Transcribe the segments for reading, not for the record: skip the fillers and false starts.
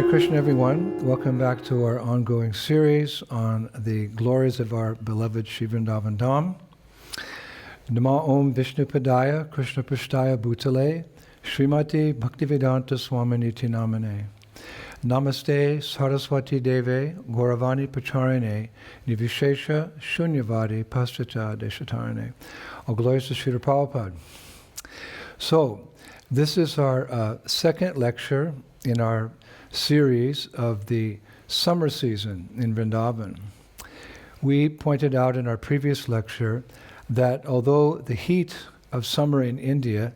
Krishna, everyone. Welcome back to our ongoing series on the glories of our beloved Sri Vrindavan Dham. Nama Om Vishnu Padaya Krishna Prishtaya Bhutale Srimati Bhaktivedanta Swaminiti Namane. Namaste Saraswati Deve Gauravani Pacharine Nivishesha Shunyavadi Paschata Deshatarane. All glories to Srila Prabhupada. So, this is our second lecture in our series of the summer season in Vrindavan. We pointed out in our previous lecture that although the heat of summer in India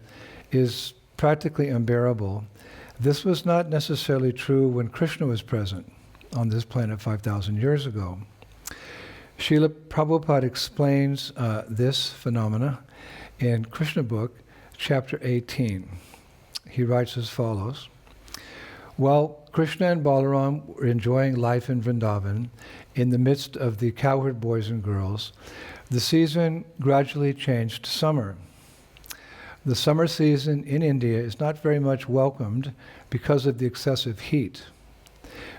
is practically unbearable, this was not necessarily true when Krishna was present on this planet 5,000 years ago. Srila Prabhupada explains this phenomena in Krishna book, chapter 18. He writes as follows: while Krishna and Balaram were enjoying life in Vrindavan in the midst of the cowherd boys and girls, the season gradually changed to summer. The summer season in India is not very much welcomed because of the excessive heat.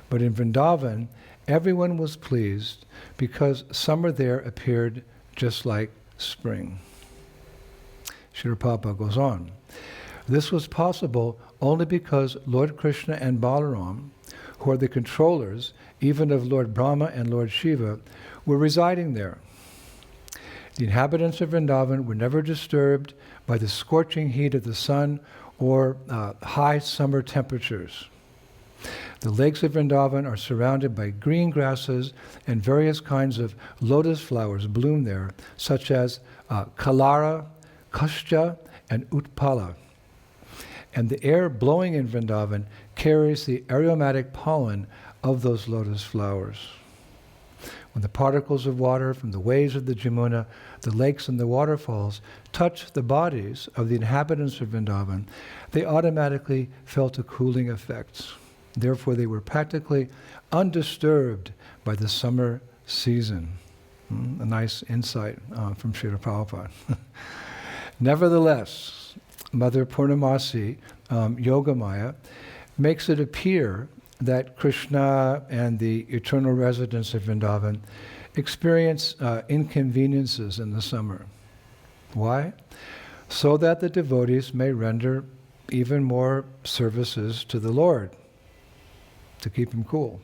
But in Vrindavan, everyone was pleased because summer there appeared just like spring. Srila Prabhupada goes on. This was possible only because Lord Krishna and Balaram, who are the controllers even of Lord Brahma and Lord Shiva, were residing there. The inhabitants of Vrindavan were never disturbed by the scorching heat of the sun or high summer temperatures. The lakes of Vrindavan are surrounded by green grasses, and various kinds of lotus flowers bloom there, such as Kalara, Kashja, and Utpala. And the air blowing in Vrindavan carries the aromatic pollen of those lotus flowers. When the particles of water from the waves of the Jamuna, the lakes and the waterfalls touched the bodies of the inhabitants of Vrindavan, they automatically felt a cooling effect. Therefore, they were practically undisturbed by the summer season. A nice insight from Srila Prabhupada. Nevertheless, Mother Purnamasi, Yogamaya, makes it appear that Krishna and the eternal residents of Vrindavan experience inconveniences in the summer. Why? So that the devotees may render even more services to the Lord, to keep him cool.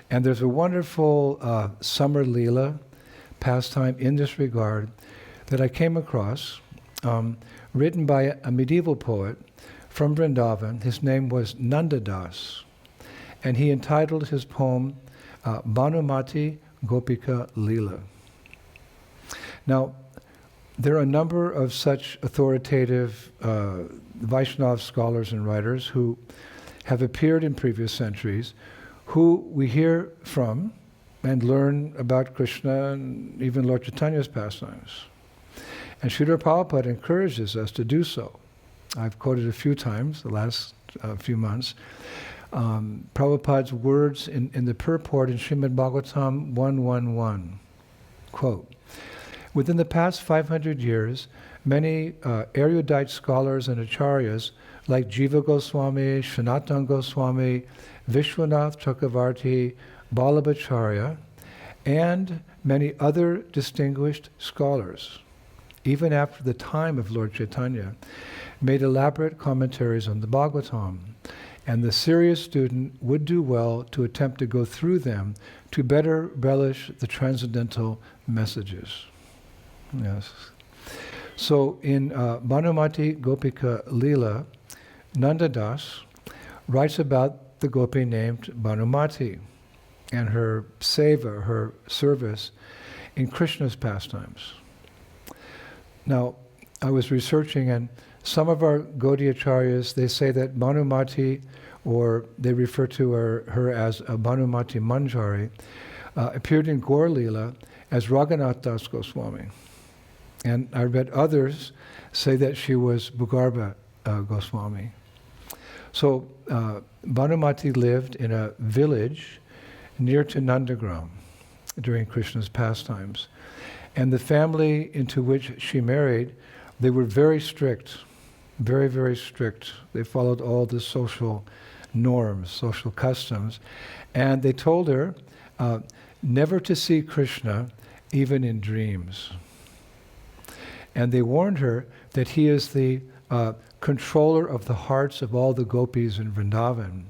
And there's a wonderful summer lila pastime in this regard that I came across, written by a medieval poet from Vrindavan. His name was Nandadas, and he entitled his poem Bhanumati Gopika Lila. Now, there are a number of such authoritative Vaishnava scholars and writers who have appeared in previous centuries, who we hear from and learn about Krishna and even Lord Chaitanya's pastimes. And Srila Prabhupada encourages us to do so. I've quoted a few times the last few months. Prabhupada's words in the purport in Srimad Bhagavatam 1.1.1. Quote, within the past 500 years, many erudite scholars and acharyas like Jiva Goswami, Sanatana Goswami, Vishwanath Chakravarti, Ballabhacharya, and many other distinguished scholars, even after the time of Lord Chaitanya, made elaborate commentaries on the Bhagavatam, and the serious student would do well to attempt to go through them to better relish the transcendental messages. Yes. So in Bhanumati Gopika Lila, Nandadas writes about the gopi named Bhanumati and her seva, her service in Krishna's pastimes. Now, I was researching, and some of our Gaudiya Acharyas, they say that Bhanumati, or they refer to her as a Bhanumati Manjari, appeared in Gaur Lila as Raghunath Das Goswami. And I read others say that she was Bhugarbha Goswami. So Bhanumati lived in a village near to Nandagram during Krishna's pastimes. And the family into which she married, they were very strict, very, very strict. They followed all the social norms, social customs. And they told her never to see Krishna even in dreams. And they warned her that he is the controller of the hearts of all the gopis in Vrindavan.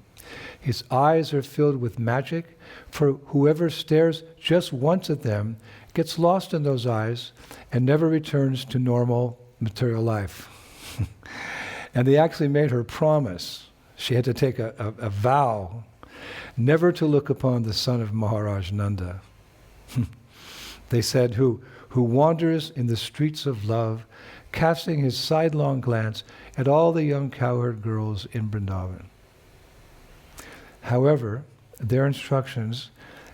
His eyes are filled with magic, for whoever stares just once at them gets lost in those eyes and never returns to normal material life. And they actually made her promise. She had to take a vow never to look upon the son of Maharaj Nanda. They said, who wanders in the streets of love, casting his sidelong glance at all the young cowherd girls in Vrindavan. However, their instructions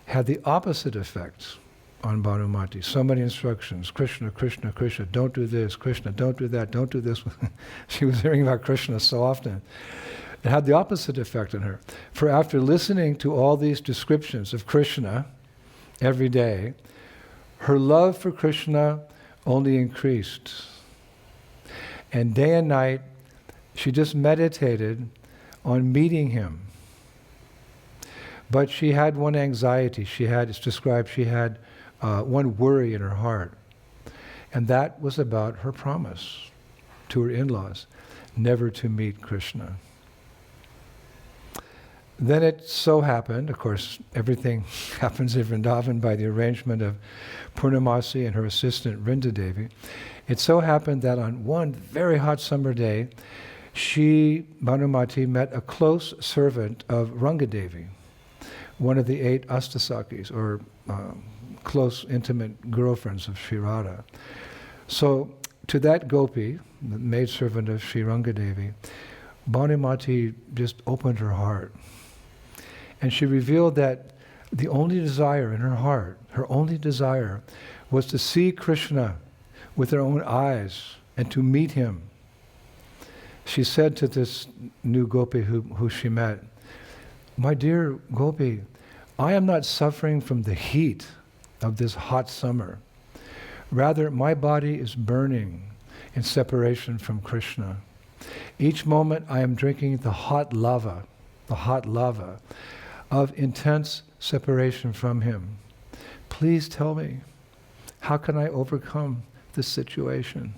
had the opposite effect on Bhanumati. So many instructions. Krishna, Krishna, Krishna, don't do this. Krishna, don't do that. Don't do this. She was hearing about Krishna so often. It had the opposite effect on her. For after listening to all these descriptions of Krishna every day, her love for Krishna only increased. And day and night, she just meditated on meeting him. But she had one anxiety. It's described, she had one worry in her heart. And that was about her promise to her in-laws, never to meet Krishna. Then it so happened, of course, everything happens in Vrindavan by the arrangement of Purnamasi and her assistant Vrindadevi. It so happened that on one very hot summer day, Bhanumati, met a close servant of Rangadevi, one of the 8 Astasakis, or close, intimate girlfriends of Sri Radha. So to that gopi, the maidservant of Sri Rangadevi, Bhanumati just opened her heart. And she revealed that the only desire in her heart, her only desire, was to see Krishna with her own eyes and to meet him. She said to this new gopi who she met, "My dear gopi, I am not suffering from the heat of this hot summer. Rather, my body is burning in separation from Krishna. Each moment I am drinking the hot lava of intense separation from him. Please tell me, how can I overcome this situation?"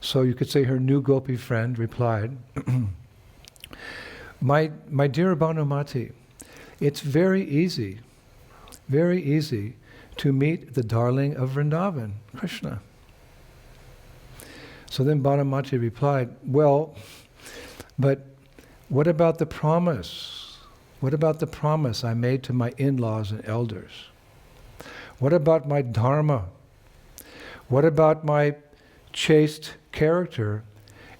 So you could say her new gopi friend replied, my dear Bhanumati, it's very easy to meet the darling of Vrindavan, Krishna. So then Bhanumati replied, well, but what about the promise? What about the promise I made to my in-laws and elders? What about my dharma? What about my chaste character?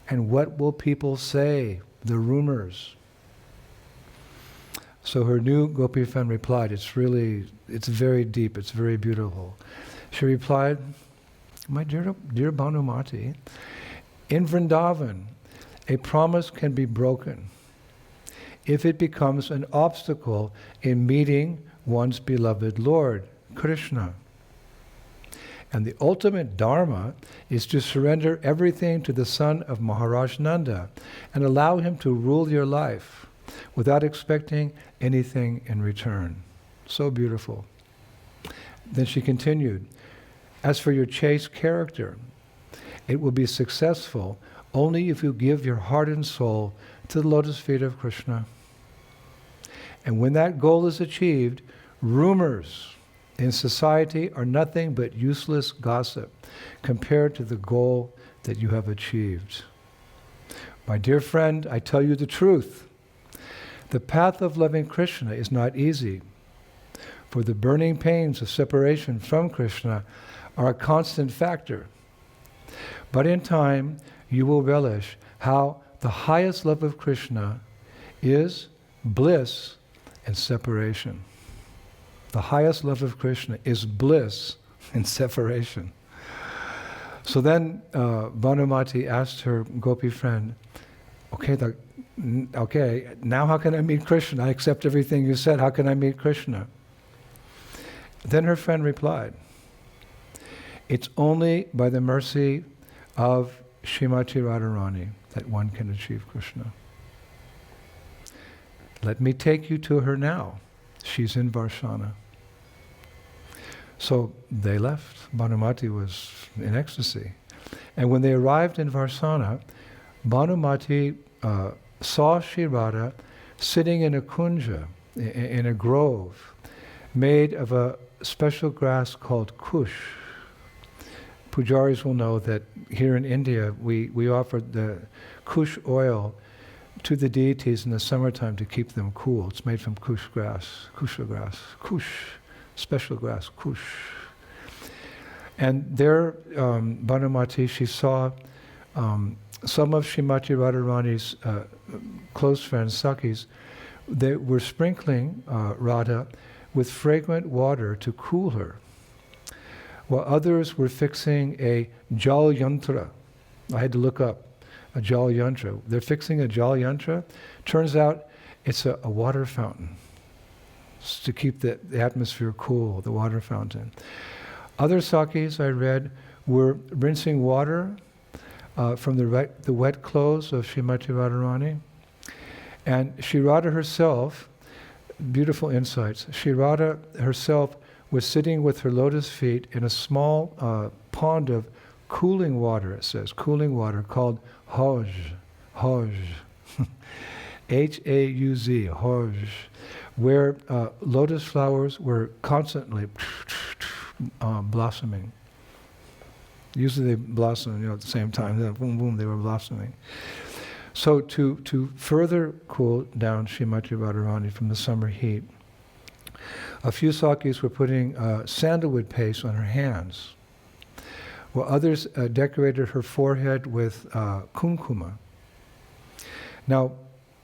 And what will people say? The rumors. So her new gopi friend replied, it's very deep, it's very beautiful. She replied, my dear Bhanumati, in Vrindavan, a promise can be broken if it becomes an obstacle in meeting one's beloved Lord, Krishna. And the ultimate dharma is to surrender everything to the son of Maharaj Nanda and allow him to rule your life without expecting anything in return. So beautiful. Then she continued, as for your chaste character, it will be successful only if you give your heart and soul to the lotus feet of Krishna. And when that goal is achieved, rumors in society are nothing but useless gossip compared to the goal that you have achieved. My dear friend, I tell you the truth. The path of loving Krishna is not easy, for the burning pains of separation from Krishna are a constant factor. But in time, you will relish how the highest love of Krishna is bliss and separation. The highest love of Krishna is bliss and separation. So then Bhanumati asked her gopi friend, okay, now how can I meet Krishna? I accept everything you said. How can I meet Krishna? Then her friend replied, it's only by the mercy of Srimati Radharani that one can achieve Krishna. Let me take you to her now. She's in Varshana. So they left. Bhanumati was in ecstasy. And when they arrived in Varsana, Bhanumati saw Sri Radha sitting in a kunja, in a grove, made of a special grass called kush. Pujaris will know that here in India, we offer the kush oil to the deities in the summertime to keep them cool. It's made from kush grass, kusha grass, kush, special grass, kush. And there, Bhanumati, she saw some of Srimati Radharani's close friends, Sakis. They were sprinkling Radha with fragrant water to cool her, while others were fixing a jal yantra. I had to look up a jal yantra. They're fixing a jal yantra. Turns out it's a water fountain. It's to keep the atmosphere cool, the water fountain. Other Sakis I read were rinsing water from the wet clothes of Srimati Radharani. And Sri Radha herself, beautiful insights, Sri Radha herself was sitting with her lotus feet in a small pond of cooling water, it says, cooling water called Hauj, H-A-U-Z, Hauj, where lotus flowers were constantly blossoming. Usually they blossom, at the same time. Then boom, boom, they were blossoming. So to further cool down Srimati Radharani from the summer heat, a few Sakis were putting sandalwood paste on her hands, while others decorated her forehead with kumkuma. Now,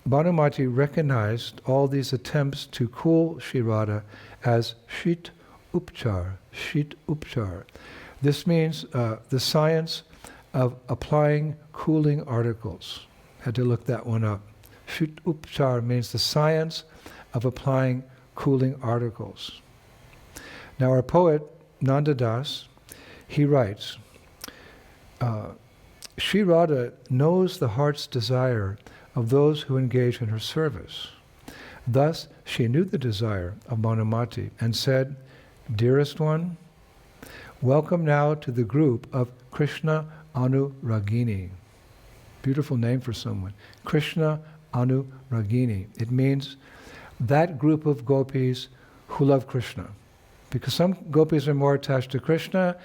Bhanumati recognized all these attempts to cool Sri Radha as shit upchar, shit upchar. This means the science of applying cooling articles. Had to look that one up. Shit upchar means the science of applying cooling articles. Now our poet, Nanda Das, he writes, Sri Radha knows the heart's desire of those who engage in her service. Thus, she knew the desire of Bhanumati and said, "Dearest one, welcome now to the group of Krishna Anuragini." Beautiful name for someone. Krishna Anuragini. It means that group of gopis who love Krishna. Because some gopis are more attached to Krishna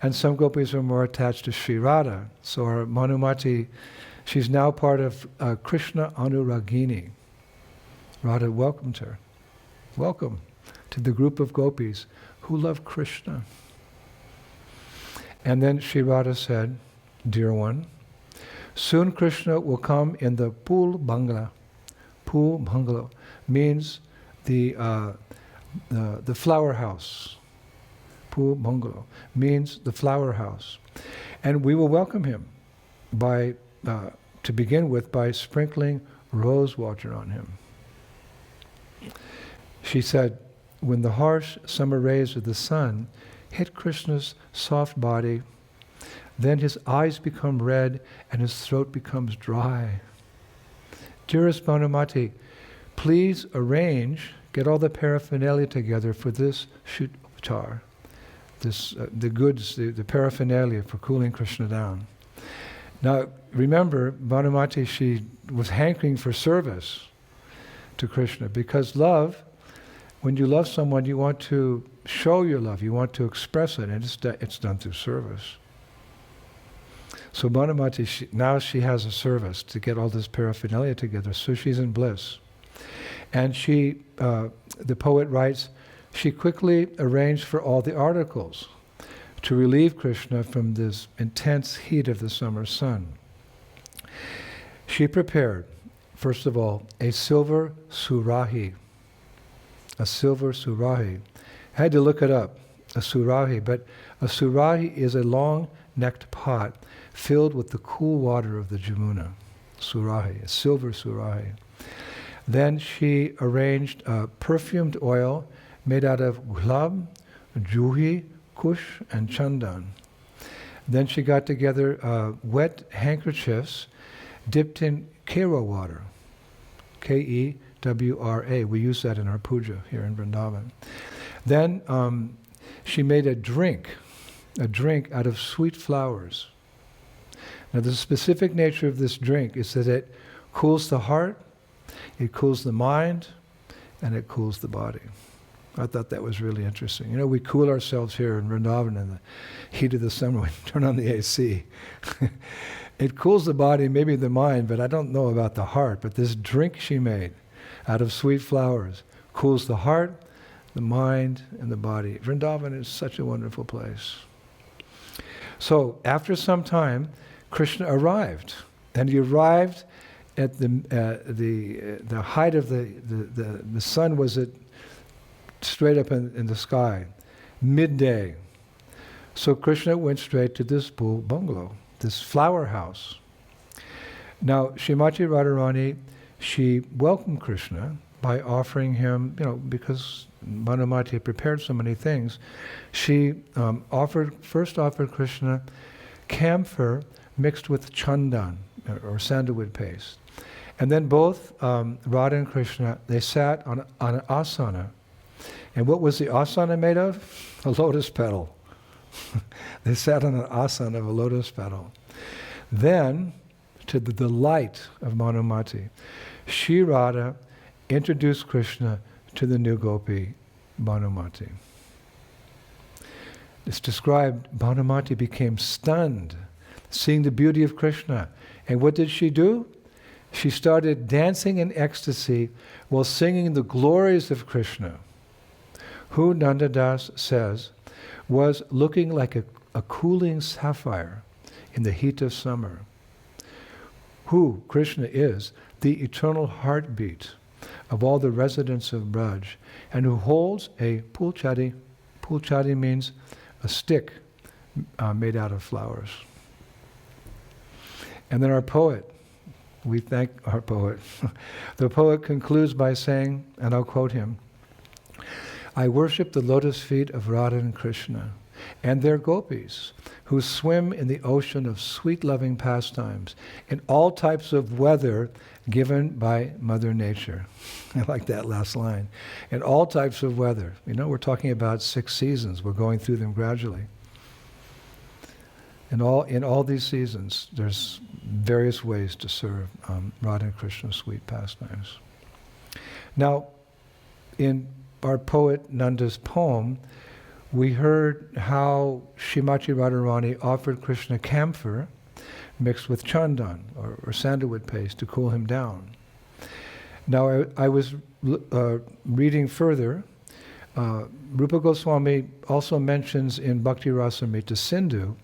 and some gopis are more attached to Sri Radha. So our Bhanumati, she's now part of Krishna Anuragini. Radha welcomed her. Welcome to the group of gopis who love Krishna. And then Sri Radha said, "Dear one, soon Krishna will come in the Pool Bangla." Pool Bangla means the flower house. Pool Bangla means the flower house. And we will welcome him by, to begin with, by sprinkling rose water on him. She said, when the harsh summer rays of the sun hit Krishna's soft body, then his eyes become red and his throat becomes dry. Dearest Bhanumati, please arrange, get all the paraphernalia together for this shutupchar, this the goods, the paraphernalia for cooling Krishna down. Now remember, Bhanumati, she was hankering for service to Krishna, because love, when you love someone, you want to show your love, you want to express it, and it's done through service. So Bhanumati, now she has a service to get all this paraphernalia together, so she's in bliss. And she, the poet writes, she quickly arranged for all the articles to relieve Krishna from this intense heat of the summer sun. She prepared, first of all, a silver surahi. A silver surahi. I had to look it up, a surahi, but a surahi is a long-necked pot filled with the cool water of the Jamuna. Surahi, a silver surahi. Then she arranged perfumed oil made out of gulab, juhi, kush, and chandan. Then she got together wet handkerchiefs dipped in Kero water, K-E-R-O, W-R-A. We use that in our puja here in Vrindavan. Then she made a drink out of sweet flowers. Now the specific nature of this drink is that it cools the heart, it cools the mind, and it cools the body. I thought that was really interesting. You know, we cool ourselves here in Vrndavan in the heat of the summer when we turn on the AC. It cools the body, maybe the mind, but I don't know about the heart. But this drink she made out of sweet flowers cools the heart, the mind, and the body. Vrindavan is such a wonderful place. So after some time, Krishna arrived, and he arrived at the height of the sun was at straight up in the sky, midday. So Krishna went straight to this bungalow, this flower house. Now Srimati Radharani, she welcomed Krishna by offering him, because Bhanumati had prepared so many things, she first offered Krishna camphor mixed with chandan, or sandalwood paste. And then both Radha and Krishna, they sat on an asana. And what was the asana made of? A lotus petal. They sat on an asana of a lotus petal. Then, to the delight of Bhanumati, Shri Radha introduced Krishna to the new gopi, Bhanumati. It's described, Bhanumati became stunned, seeing the beauty of Krishna. And what did she do? She started dancing in ecstasy while singing the glories of Krishna, who, Nandadas says, was looking like a cooling sapphire in the heat of summer. Who, Krishna, is the eternal heartbeat of all the residents of Braj, and who holds a pulchadi. Pulchadi means a stick made out of flowers. And then our poet, we thank our poet. The poet concludes by saying, and I'll quote him, "I worship the lotus feet of Radha and Krishna and their gopis who swim in the ocean of sweet loving pastimes in all types of weather given by Mother Nature." I like that last line. In all types of weather. We're talking about 6 seasons. We're going through them gradually. In all these seasons, there's various ways to serve Radha and Krishna's sweet pastimes. Now, in our poet Nanda's poem, we heard how Srimati Radharani offered Krishna camphor mixed with chandan, or sandalwood paste, to cool him down. Now, I was reading further. Rupa Goswami also mentions in Bhakti Rasamrita Sindhu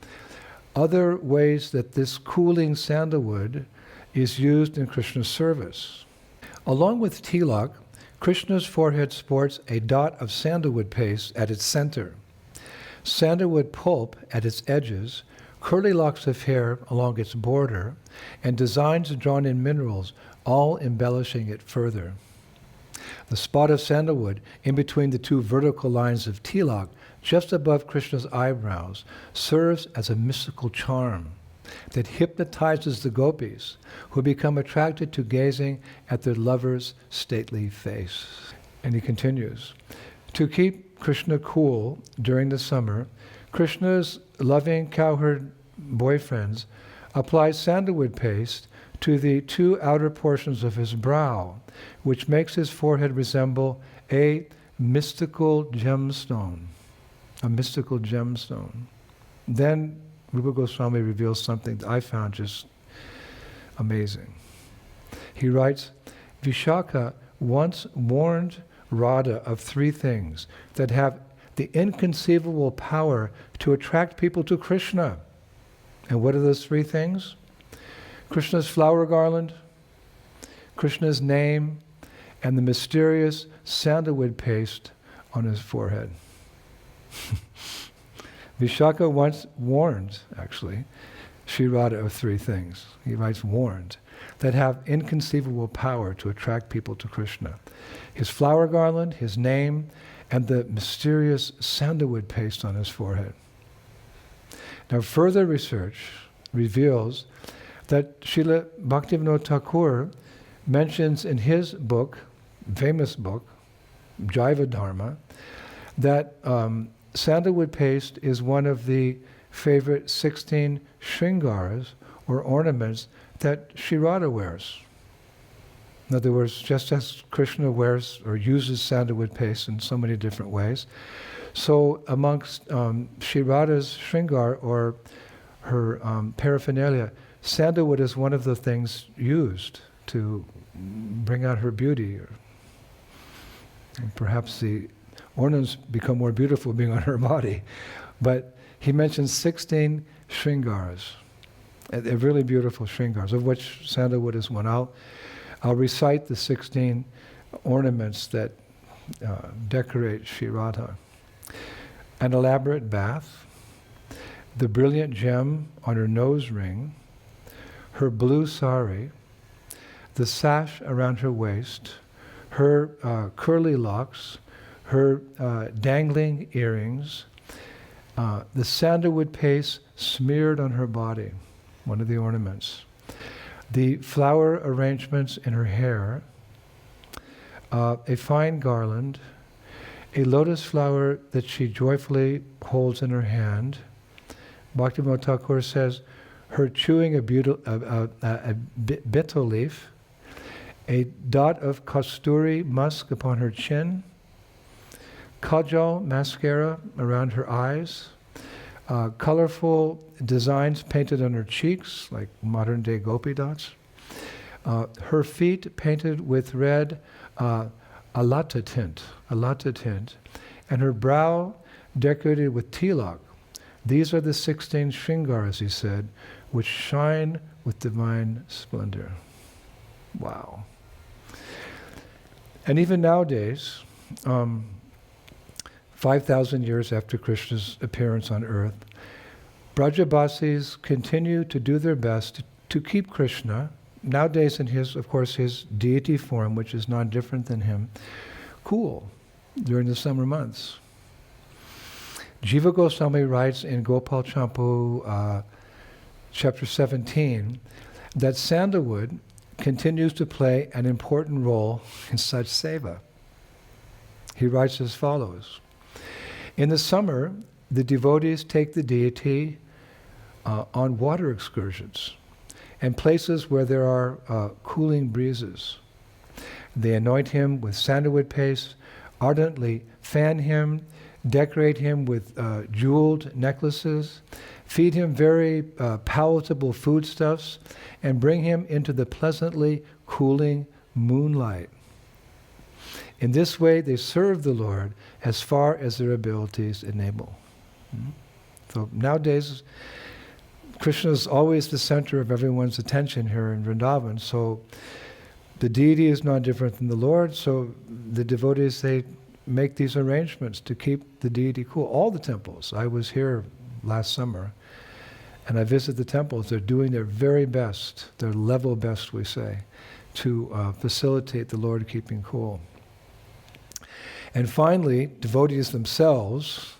other ways that this cooling sandalwood is used in Krishna's service. Along with tilak, Krishna's forehead sports a dot of sandalwood paste at its center, sandalwood pulp at its edges, curly locks of hair along its border, and designs drawn in minerals, all embellishing it further. The spot of sandalwood in between the 2 vertical lines of tilak, just above Krishna's eyebrows, serves as a mystical charm that hypnotizes the gopis, who become attracted to gazing at their lover's stately face. And he continues, to keep Krishna cool during the summer, Krishna's loving cowherd boyfriends apply sandalwood paste to the 2 outer portions of his brow, which makes his forehead resemble a mystical gemstone. A mystical gemstone. Then Rupa Goswami reveals something that I found just amazing. He writes, Vishaka once warned Radha of 3 things that have the inconceivable power to attract people to Krishna. And what are those 3 things? Krishna's flower garland, Krishna's name, and the mysterious sandalwood paste on his forehead. Vishaka once warned, actually, Sri Radha of 3 things. He writes, warned, that have inconceivable power to attract people to Krishna. His flower garland, his name, and the mysterious sandalwood paste on his forehead. Now, further research reveals that Srila Bhaktivinoda Thakur mentions in his book, famous book, Jaiva Dharma, that sandalwood paste is one of the favorite 16 shringaras, or ornaments, that Sri Radha wears. In other words, just as Krishna wears or uses sandalwood paste in so many different ways, so amongst Sri Radha's shringar, or her paraphernalia, sandalwood is one of the things used to bring out her beauty. And perhaps the ornaments become more beautiful being on her body. But he mentions 16 shringaras. They're really beautiful shringars, of which sandalwood is one. I'll recite the 16 ornaments that decorate Sri Radha. An elaborate bath, the brilliant gem on her nose ring, her blue sari, the sash around her waist, her curly locks, her dangling earrings, the sandalwood paste smeared on her body, one of the ornaments, the flower arrangements in her hair, a fine garland, a lotus flower that she joyfully holds in her hand. Bhaktivinoda Thakur says, her chewing a betel leaf, a dot of kasturi musk upon her chin, kajal mascara around her eyes, colorful designs painted on her cheeks, like modern-day gopi dots, her feet painted with red alata tint, and her brow decorated with tilak. These are the 16 shringaras, he said, which shine with divine splendor. Wow. And even nowadays, 5,000 years after Krishna's appearance on earth, Vrajavasis continue to do their best to keep Krishna, nowadays in his, of course, his deity form, which is not different than him, cool during the summer months. Jiva Goswami writes in Gopal Champu, chapter 17, that sandalwood continues to play an important role in such seva. He writes as follows: in the summer, the devotees take the deity on water excursions and places where there are cooling breezes. They anoint him with sandalwood paste, ardently fan him, decorate him with jeweled necklaces, feed him very palatable foodstuffs, and bring him into the pleasantly cooling moonlight. In this way, they serve the Lord as far as their abilities enable. So nowadays, Krishna is always the center of everyone's attention here in Vrindavan. So the deity is not different than the Lord. So the devotees, they make these arrangements to keep the deity cool. All the temples. I was here last summer, and I visited the temples. They're doing their very best, their level best, we say, to facilitate the Lord keeping cool. And finally, devotees themselves,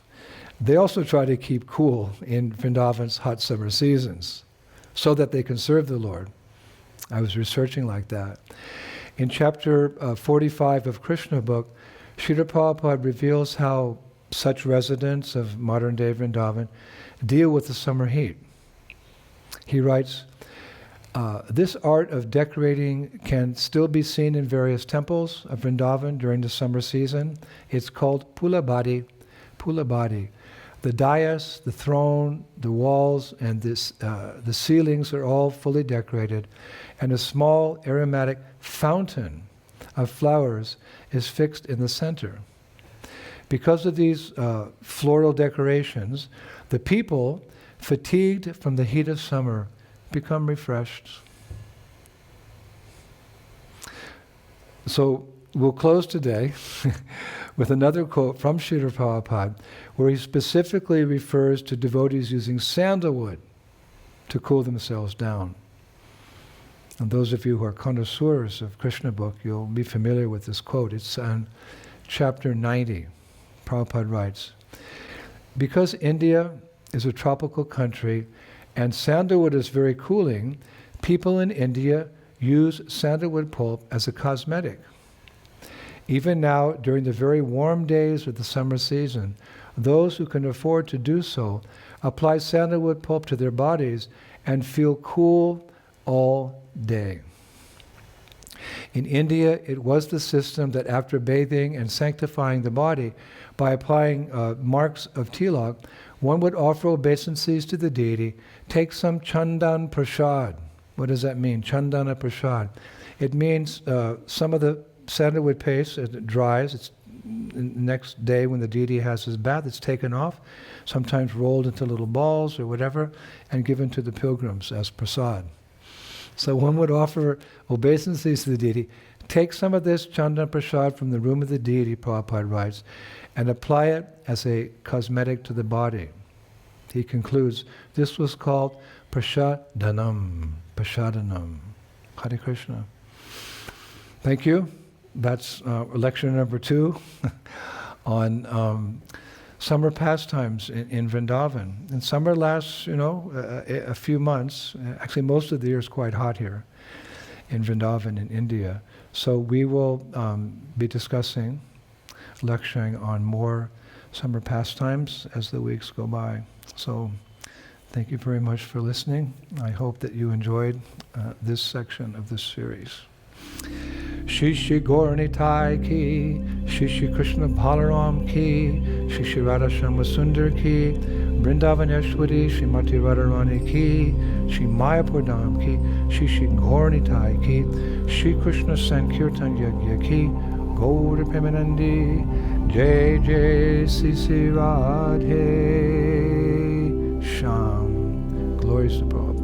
they also try to keep cool in Vrindavan's hot summer seasons so that they can serve the Lord. I was researching like that. In chapter 45 of Krishna book, Srila Prabhupada reveals how such residents of modern-day Vrindavan deal with the summer heat. He writes, this art of decorating can still be seen in various temples of Vrindavan during the summer season. It's called pulabadi. The dais, the throne, the walls, and the ceilings are all fully decorated, and a small aromatic fountain of flowers is fixed in the center. Because of these floral decorations, the people, fatigued from the heat of summer, become refreshed. So we'll close today with another quote from Srila Prabhupada, where he specifically refers to devotees using sandalwood to cool themselves down. And those of you who are connoisseurs of Krishna book, you'll be familiar with this quote. It's on chapter 90. Prabhupada writes, because India is a tropical country and sandalwood is very cooling, people in India use sandalwood pulp as a cosmetic. Even now, during the very warm days of the summer season, those who can afford to do so apply sandalwood pulp to their bodies and feel cool all day. In India, it was the system that after bathing and sanctifying the body by applying marks of tilak, one would offer obeisances to the deity, take some chandan prasad. What does that mean, chandana prasad? It means some of the sandalwood paste, it dries, it's the next day when the deity has his bath, it's taken off, sometimes rolled into little balls or whatever, and given to the pilgrims as prasad. So one would offer obeisances to the deity, take some of this chandan prasad from the room of the deity, Prabhupada writes, and apply it as a cosmetic to the body. He concludes, this was called prasadanam, prasadanam. Hare Krishna. Thank you. That's lecture number 2 on summer pastimes in Vrindavan. And summer lasts, a few months. Actually, most of the year is quite hot here in Vrindavan in India. So we will be discussing, lecturing on more summer pastimes as the weeks go by. So thank you very much for listening. I hope that you enjoyed this section of this series. Shri Shri Gauranitai ki, Shri Shri Krishna Balaram ki, Shri Shri Radha Sundar ki, Vrindavaneshwari Srimati Radharani ki, Shri Mayapur Dham ki, Shri Shri Gauranitai ki, Shri Krishna Sankirtan Yagya ki, Gaur Premanandi, Jai Jai Sisi Radhe Sham. Glories to Prabhupada.